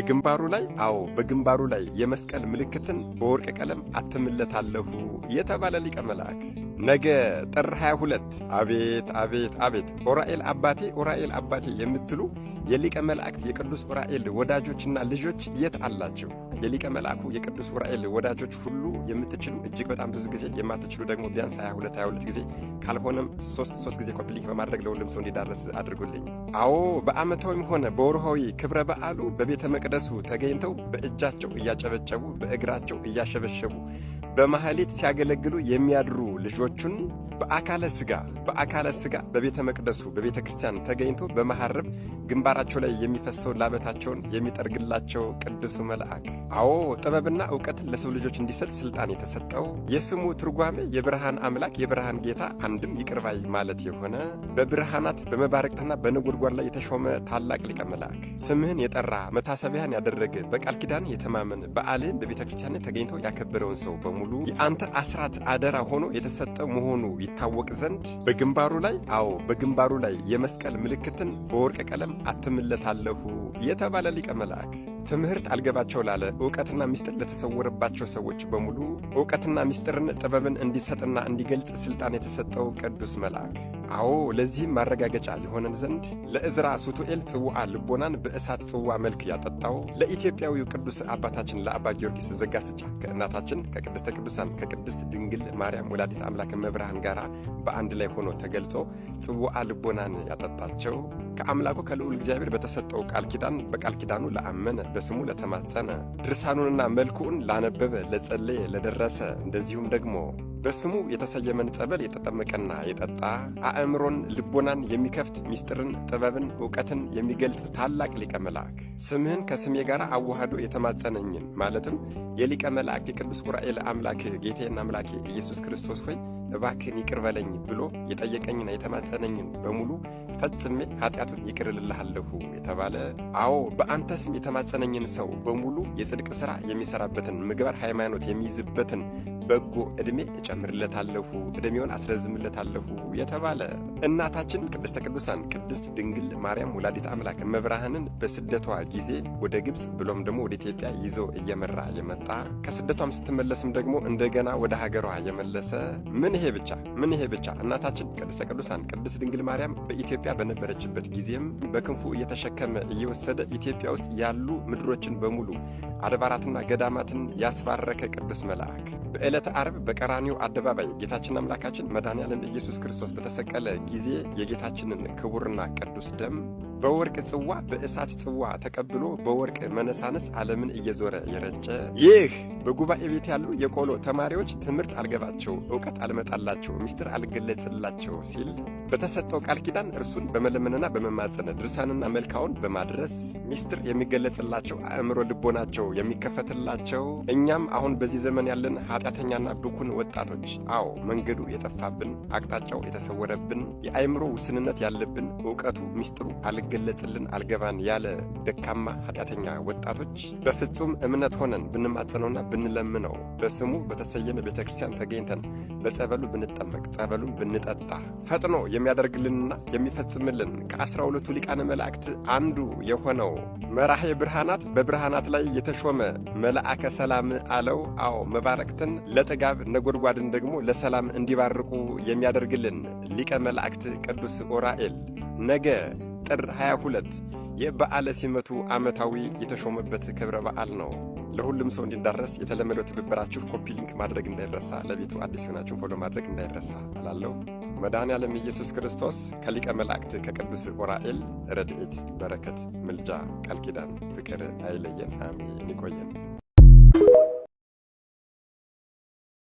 በግንባሩ ላይ በግንባሩ ላይ የመስቀል ምልክትን በወርቅ ቀለም አትምለታለሁ የተባለ ሊቀ መልአክ ነገ ጥር 22 አቤት አቤት አቤት ኡራኤል አባቴ የምትሉ የሊቀ መላእክት የቅዱስ ኡራኤል ወዳጆችና ልጆች የት አላችሁ? የሊቀ መልአኩ የቅዱስ ኡራኤል ወዳጆች ሁሉ የምትችሉ እጅግ በጣም ብዙ ጊዜ የማትችሉ ደግሞ ቢያንስ 22 ጊዜ ካልሆነም 3 ጊዜ ኮፒሊንክ በማድረግ ለሁሉም ሰው እንዲዳረስ አድርጉልኝ። በዓመታዊም ሆነ በወርሃዊ ክብረ በዓሉ በቤተ መቅደሱ ተገኝተው በእጃቸው እያጨበጨቡ በእግራቸው እያሸበሸቡ በማህሌት ሲያገለግሉ የሚያድሩ ልጆቹን በአካለ ሥጋ በቤተ መቅደሱ በቤተ ክርስቲያን ተገኝቶ በመሐረብ ግንባራቸው ላይ የሚፈሰው ላበታቸውን የሚጠርግላቸው ቅዱስ መልአክ ጥበብና ዕውቀትን ለሰው ልጆች እንዲሰጥ ስልጣን የተሰጠው የስሙ ትርጓሜ የብርሃን አምላክ የብርሃን ጌታ አንድም ይቅርባይ ማለት የሆነ በብርሃናት በመባረቅትና በነጎድጓድ ላይ የተሾመ ታላቅ ሊቀ መልአክ ስምህን የጠራ መታሰቢያን ያደረገ በቃል ኪዳን የተማመን በዓልህን በቤተ ክርስቲያን ተገኝቶ ያከበረውን ሰው በሙሉ የአንተ አስራት አደራ ሆኖ የተሰጠ መሆኑ ይታወቅ ዘንድ በግንባሩ ላይ የመስቀል ምልክትን በወርቅ ቀለም አትምለታለሁ የተባለ ሊቀ መልአክ ትምህርት አልገባቸው ላለ ዕውቀትና ምስጢር ለተሰወረባቸው ሰዎች በሙሉ ዕውቀትና ምስጢርን ጥበብን እንዲሰጥና እንዲገልጽ ስልጣን የተሰጠው ቅዱስ መልአክ ለዚህም ማረጋገጫ የሆነን ዘንድ ለዕዝራ ሱቱኤል ጽዋዓ ልቦናን በእሳት ጽዋ መልክ ያጠጣው ለኢትዮጵያዊው ቅዱስ አባታችን ለአባ ጊዮርጊስ ዘጋስጫ ከእናታችን ከቅድስተ ቅዱሳን ከቅድስት ድንግል ማርያም ወላዲት አምላክ መብርሃን ጋር በአንድ ላይ ሆኖ ተገልጾ ጽዋዓ ልቦናን ያጠጣቸው ከአምላኩ ከልዑል እግዚአብሔር በተሰጠው ቃል ኪዳን በቃል ኪዳኑ ለአመነ በስሙ ለተማጸነ ድርሳኑንና መልኩን ላነበበ ለጸለየ ለደረሰ እንደዚሁም ደግሞ በስሙ የተሰየመን ጸበል የተጠመቀና የጠጣ አእምሮን ልቦናን የሚከፍት ምስጢርን ጥበብን ዕውቀትን የሚገልጽ ታላቅ ሊቀ መልአክ ስምህን ከስሜ ጋር አዋህዶ የተማጸነኝን ማለትም የሊቀ መልአክ የቅዱስ ኡራኤል አምላክ ጌቴና አምላኬ ኢየሱስ ክርስቶስ ሆይ እባክህን ይቅር በለኝ ብሎ የጠየቀኝና የተማጸነኝን በሙሉ ፈጽሜ ኃጢአቱን ይቅር እልልሃለሁ የተባለ በአንተ ስም የተማጸነኝን ሰው በሙሉ የጽድቅ ሥራ የሚሠራበትን ምግባር ሃይማኖት የሚይዝበትን በጎ ዕድሜ እጨምርለታለሁ ዕድሜውን አስረዝምለታለሁ የተባለ እናታችን ቅድስተ ቅዱሳን ቅድስት ድንግል ማርያም ወላዲት አምላክ መብርሃንን በስደቷ ጊዜ ወደ ግብፅ ብሎም ደግሞ ወደ ኢትዮጵያ ይዞ እየመራ የመጣ ከስደቷም ስትመለስም ደግሞ እንደገና ወደ ሀገሯ የመለሰ ምን ይሄ ብቻ እናታችን ቅድስተ ቅዱሳን ቅድስት ድንግል ማርያም በኢትዮጵያ በነበረችበት ጊዜም በክንፉ እየተሸከመ እየወሰደ ኢትዮጵያ ውስጥ ያሉ ምድሮችን በሙሉ አድባራትና ገዳማትን ያስባረከ ቅዱስ መልአክ በዕለተ ዓርብ በቀራንዮ አደባባይ ጌታችን አምላካችን መድኃኔዓለም ኢየሱስ ክርስቶስ በተሰቀለ ጊዜ የጌታችንን ክቡርና ቅዱስ ደም በወርቅ ጽዋ በእሳት ጽዋ ተቀብሎ በወርቅ መነሳነስ ዓለምን እየዞረ የረጨ ይህ በጉባኤ ቤት ያሉ የቆሎ ተማሪዎች ትምህርት አልገባቸው ዕውቀት አልመጣላቸው ምስጢር አልገለጽላቸው ሲል በተሰጠው ቃል ኪዳን እርሱን በመለመንና በመማጸን ድርሳንና መልካውን በማድረስ ምስጢር የሚገለጽላቸው አእምሮ ልቦናቸው የሚከፈትላቸው እኛም አሁን በዚህ ዘመን ያለን ኃጢአተኛና ብኩን ወጣቶች መንገዱ የጠፋብን አቅጣጫው የተሰወረብን የአእምሮ ውስንነት ያለብን ዕውቀቱ ምስጢሩ አልገለጽልን አልገባን ያለ ደካማ ኃጢአተኛ ወጣቶች በፍጹም እምነት ሆነን ብንማጸነውና ብንለምነው በስሙ በተሰየመ ቤተክርስቲያን ተገኝተን በጸበሉ ብንጠመቅ ጸበሉን ብንጠጣ ፈጥኖ የሚያደርግልንና የሚፈጽምልን ከ12ቱ ሊቃነ መላእክት አንዱ የሆነው መራሄ ብርሃናት በብርሃናት ላይ የተሾመ መልአከ ሰላም አለው መባረክትን ለጥጋብ ነጎድጓድን ደግሞ ለሰላም እንዲባርቁ የሚያደርግልን ሊቀ መላእክት ቅዱስ ኡራኤል ነገ ጥር 22 የበዓለ ሲመቱ ዓመታዊ የተሾመበት ክብረ በዓል ነው። ለሁሉም ሰው እንዲዳረስ የተለመደው ትብብራችሁ ኮፒ ሊንክ ማድረግ እንዳይረሳ፣ ለቤቱ አዲስ ሆናችሁ ፎሎ ማድረግ እንዳይረሳ እላለሁ። መድኃኔዓለም ኢየሱስ ክርስቶስ ከሊቀ መላእክት ከቅዱስ ኡራኤል ረድኤት፣ በረከት፣ ምልጃ፣ ቃል ኪዳን፣ ፍቅር አይለየን። አሜን። ይቆየን።